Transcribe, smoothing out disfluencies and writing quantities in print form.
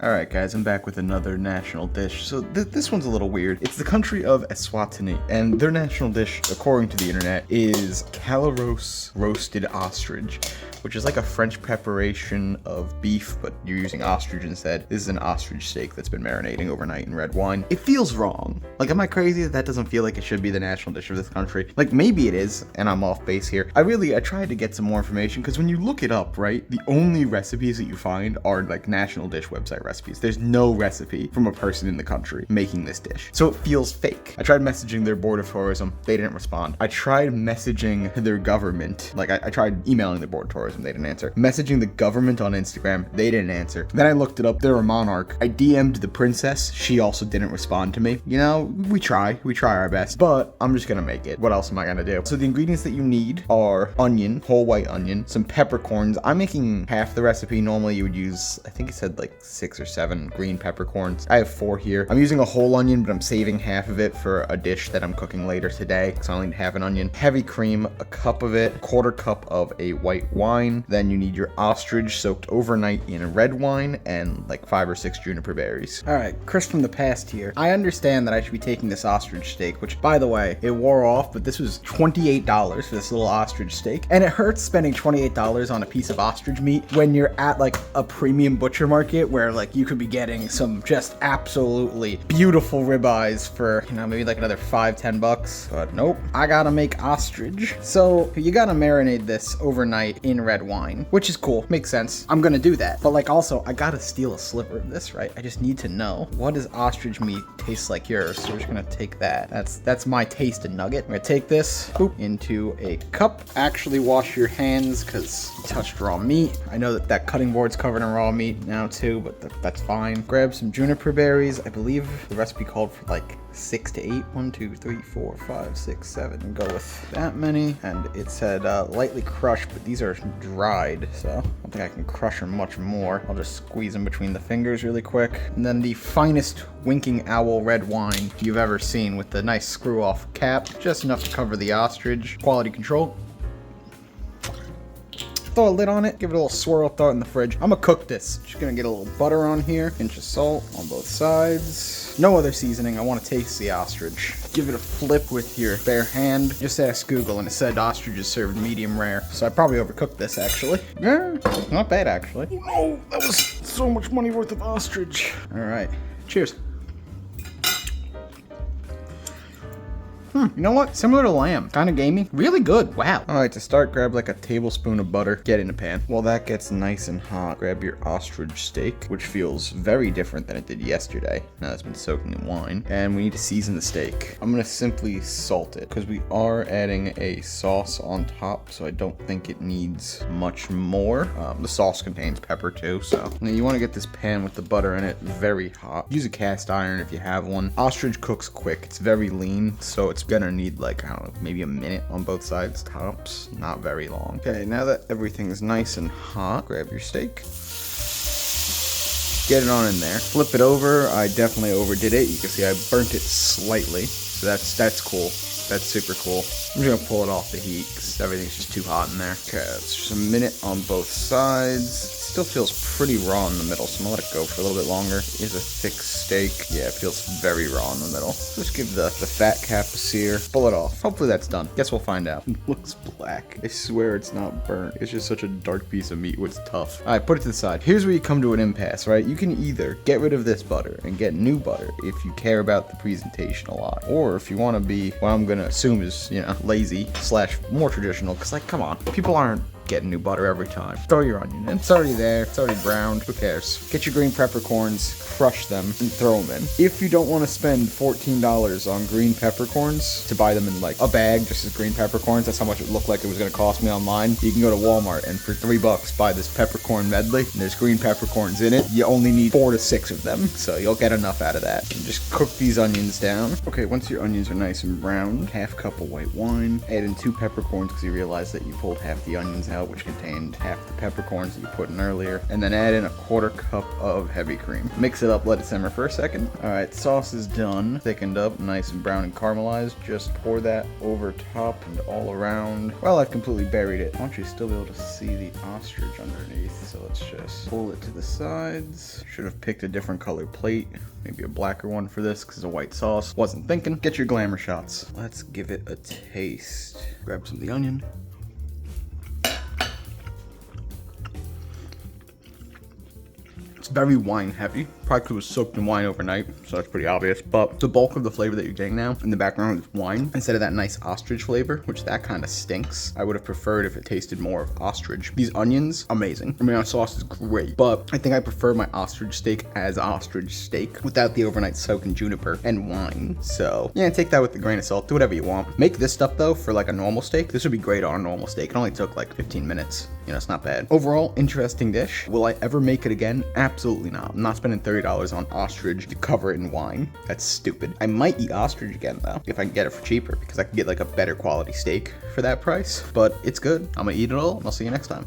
Alright guys, I'm back with another national dish. So this one's a little weird. It's the country of Eswatini, and their national dish, according to the internet, is Karoo roasted ostrich, which is like a French preparation of beef, but you're using ostrich instead. This is an ostrich steak that's been marinating overnight in red wine. It feels wrong. Like, am I crazy that doesn't feel like it should be the national dish of this country? Like, maybe it is, and I'm off base here. I tried to get some more information, because when you look it up, right, the only recipes that you find are, like, national dish website recipes. There's no recipe from a person in the country making this dish. So it feels fake. I tried messaging their board of tourism. They didn't respond. I tried messaging their government. Like, I tried emailing the board of tourism. They didn't answer. Messaging the government on Instagram. They didn't answer. Then I looked it up. They're a monarch. I DM'd the princess. She also didn't respond to me. You know, we try our best, but I'm just gonna make it. What else am I gonna do? So the ingredients that you need are onion, whole white onion, some peppercorns. I'm making half the recipe. Normally you would use, I think it said like 6 or 7 green peppercorns. I have 4 here. I'm using a whole onion, but I'm saving half of it for a dish that I'm cooking later today, so I only need half an onion. Heavy cream, a cup of it, 1/4 cup of a white wine. Then you need your ostrich soaked overnight in red wine, and like 5 or 6 juniper berries. All right, Chris from the past here. I understand that I should be taking this ostrich steak, which by the way, it wore off, but this was $28 for this little ostrich steak. And it hurts spending $28 on a piece of ostrich meat when you're at like a premium butcher market where like you could be getting some just absolutely beautiful ribeyes for, you know, maybe like another $5-10 bucks. But nope, I gotta make ostrich. So you gotta marinate this overnight in red wine, which is cool, makes sense. I'm gonna do that. But like also, I gotta steal a sliver of this, right? I just need to know, what does ostrich meat taste like yours? So we're just gonna take that. That's my tasted nugget. I'm gonna take this, boop, into a cup. Actually wash your hands because you touched raw meat. I know that cutting board's covered in raw meat now too, but that's fine. Grab some juniper berries. I believe the recipe called for like 6 to 8. 1, 2, 3, 4, 5, 6, 7. And go with that many. And it said lightly crushed, but these are dried, so I don't think I can crush them much more. I'll just squeeze them between the fingers really quick. And then the finest winking owl red wine you've ever seen with the nice screw off cap, just enough to cover the ostrich. Quality control. Throw a lid on it, give it a little swirl, throw it in the fridge. I'm gonna cook this. Just gonna get a little butter on here, pinch of salt on both sides. No other seasoning. I want to taste the ostrich. Give it a flip with your bare hand. Just ask Google and it said ostrich is served medium rare. So I probably overcooked this actually. Yeah, not bad actually. Oh no, that was so much money worth of ostrich. All right, cheers. You know what? Similar to lamb. Kind of gamey. Really good. Wow. All right, to start, grab like a tablespoon of butter. Get in a pan. While that gets nice and hot, grab your ostrich steak, which feels very different than it did yesterday. Now it's been soaking in wine. And we need to season the steak. I'm going to simply salt it because we are adding a sauce on top, so I don't think it needs much more. The sauce contains pepper too, so. Now you want to get this pan with the butter in it very hot. Use a cast iron if you have one. Ostrich cooks quick. It's very lean, so it's gonna need like, I don't know, maybe a minute on both sides tops, not very long. Okay, now that everything's nice and hot, grab your steak, get it on in there, flip it over. I definitely overdid it. You can see I burnt it slightly, so that's cool. That's super cool. I'm just gonna pull it off the heat because everything's just too hot in there. Okay, it's just a minute on both sides. Still feels pretty raw in the middle, so I'm gonna let it go for a little bit longer. It is a thick steak. Yeah, it feels very raw in the middle. Just give the fat cap a sear. Pull it off. Hopefully that's done. Guess we'll find out. It looks black. I swear it's not burnt. It's just such a dark piece of meat. It's tough. All right, put it to the side. Here's where you come to an impasse, right? You can either get rid of this butter and get new butter if you care about the presentation a lot, or if you want to be what I'm gonna assume is, you know, lazy / more traditional, because like, come on, people aren't getting new butter every time. Throw your onion in. It's already there. It's already browned. Who cares? Get your green peppercorns, crush them, and throw them in. If you don't want to spend $14 on green peppercorns to buy them in like a bag just as green peppercorns, that's how much it looked like it was going to cost me online, you can go to Walmart and for $3 buy this peppercorn medley, and there's green peppercorns in it. You only need 4 to 6 of them, so you'll get enough out of that. And just cook these onions down. Okay, once your onions are nice and brown, 1/2 cup of white wine. Add in 2 peppercorns because you realize that you pulled half the onions out out, which contained half the peppercorns that you put in earlier, and then add in a 1/4 cup of heavy cream. Mix it up, let it simmer for a second. Alright, sauce is done, thickened up, nice and brown and caramelized. Just pour that over top and all around. Well, I've completely buried it. I want you to still be able to see the ostrich underneath, so let's just pull it to the sides. Should have picked a different color plate. Maybe a blacker one for this because it's a white sauce. Wasn't thinking. Get your glamour shots. Let's give it a taste. Grab some of the onion. It's very wine heavy. Probably because it was soaked in wine overnight, so that's pretty obvious. But the bulk of the flavor that you're getting now in the background is wine instead of that nice ostrich flavor, which that kind of stinks. I would have preferred if it tasted more of ostrich. These onions, amazing. I mean, our sauce is great, but I think I prefer my ostrich steak as ostrich steak without the overnight soak in juniper and wine. So yeah, take that with a grain of salt. Do whatever you want. Make this stuff though for like a normal steak. This would be great on a normal steak. It only took like 15 minutes. You know, it's not bad. Overall, interesting dish. Will I ever make it again? Absolutely not. I'm not spending $30 on ostrich to cover it in wine. That's stupid. I might eat ostrich again though, if I can get it for cheaper, because I can get like a better quality steak for that price. But it's good. I'm gonna eat it all, and I'll see you next time.